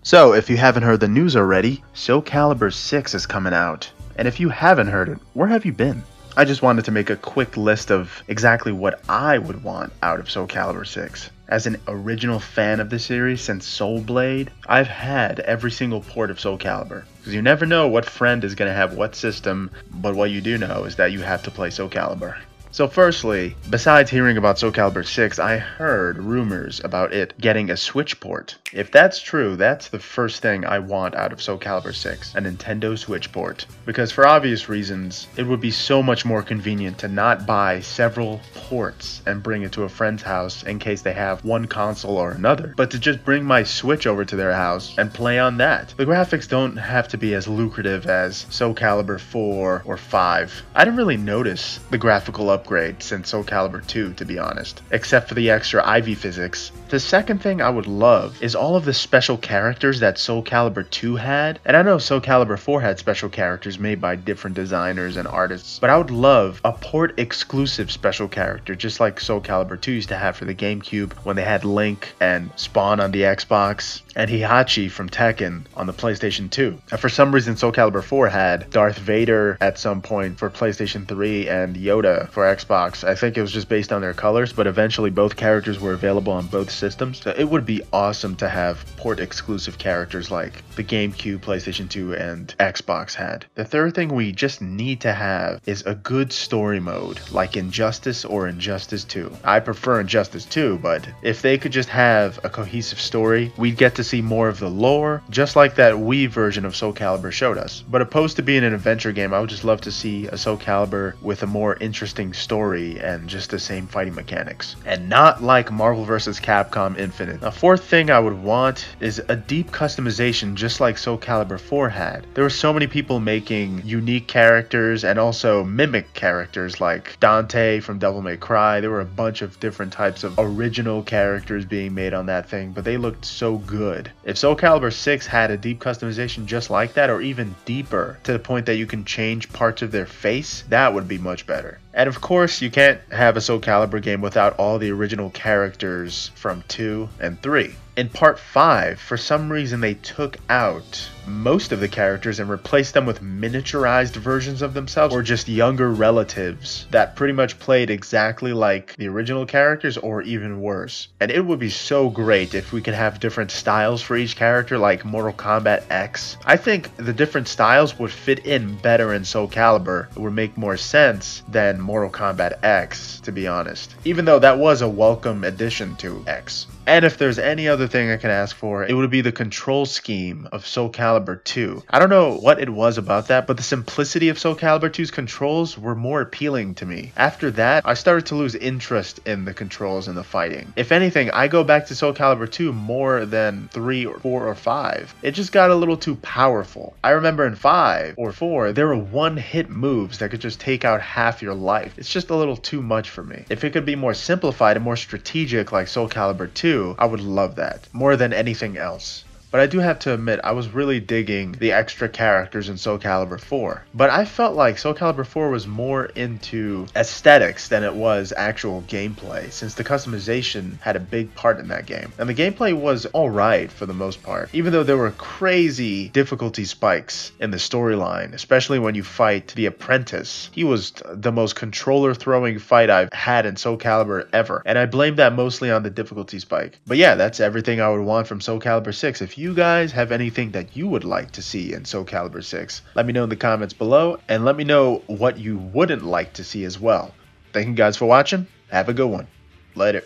So, if you haven't heard the news already, Soul Calibur VI is coming out. And if you haven't heard it, where have you been? I just wanted to make a quick list of exactly what I would want out of Soul Calibur VI. As an original fan of the series since Soul Blade, I've had every single port of Soul Calibur. Because you never know what friend is going to have what system, but what you do know is that you have to play Soul Calibur. So firstly, besides hearing about Soul Calibur VI, I heard rumors about it getting a Switch port. If that's true, that's the first thing I want out of Soul Calibur VI, a Nintendo Switch port. Because for obvious reasons, it would be so much more convenient to not buy several ports and bring it to a friend's house in case they have one console or another, but to just bring my Switch over to their house and play on that. The graphics don't have to be as lucrative as Soul Calibur 4 or 5. I didn't really notice the graphical upgrade since Soul Calibur 2, to be honest, except for the extra IV physics. The second thing I would love is all of the special characters that Soul Calibur 2 had, and I know Soul Calibur 4 had special characters made by different designers and artists, but I would love a port exclusive special character just like Soul Calibur 2 used to have for the GameCube when they had Link and Spawn on the Xbox and Heihachi from Tekken on the PlayStation 2. And for some reason Soul Calibur 4 had Darth Vader at some point for PlayStation 3 and Yoda for Xbox. I think it was just based on their colors, but eventually both characters were available on both systems. So it would be awesome to have port exclusive characters like the GameCube, PlayStation 2, and Xbox had. The third thing we just need to have is a good story mode like Injustice or Injustice 2. I prefer Injustice 2, but if they could just have a cohesive story, we'd get to see more of the lore, just like that Wii version of Soul Calibur showed us. But opposed to being an adventure game, I would just love to see a Soul Calibur with a more interesting story and just the same fighting mechanics, and not like Marvel vs. Capcom Infinite. A fourth thing I would want is a deep customization just like Soul Calibur 4 had. There were so many people making unique characters and also mimic characters like Dante from Devil May Cry. There were a bunch of different types of original characters being made on that thing, but they looked so good. If Soul Calibur 6 had a deep customization just like that, or even deeper to the point that you can change parts of their face, that would be much better. And of course, you can't have a Soul Calibur game without all the original characters from 2 and 3. In part 5, for some reason they took out most of the characters and replaced them with miniaturized versions of themselves or just younger relatives that pretty much played exactly like the original characters or even worse. And it would be so great if we could have different styles for each character like Mortal Kombat X. I think the different styles would fit in better in Soul Calibur. It would make more sense than Mortal Kombat X, to be honest, even though that was a welcome addition to X. And if there's any other thing I can ask for, it would be the control scheme of Soul Calibur 2. I don't know what it was about that, but the simplicity of Soul Calibur 2's controls were more appealing to me. After that, I started to lose interest in the controls and the fighting. If anything, I go back to Soul Calibur 2 more than 3 or 4 or 5. It just got a little too powerful. I remember in 5 or 4, there were one-hit moves that could just take out half your life. It's just a little too much for me. If it could be more simplified and more strategic like Soul Calibur 2, I would love that more than anything else. But I do have to admit, I was really digging the extra characters in Soul Calibur 4. But I felt like Soul Calibur 4 was more into aesthetics than it was actual gameplay, since the customization had a big part in that game. And the gameplay was alright for the most part, even though there were crazy difficulty spikes in the storyline, especially when you fight the apprentice. He was the most controller throwing fight I've had in Soul Calibur ever, and I blame that mostly on the difficulty spike. But yeah, that's everything I would want from Soul Calibur 6. If you guys have anything that you would like to see in Soul Calibur 6, let me know in the comments below, and let me know what you wouldn't like to see as well. Thank you guys for watching. Have a good one. Later.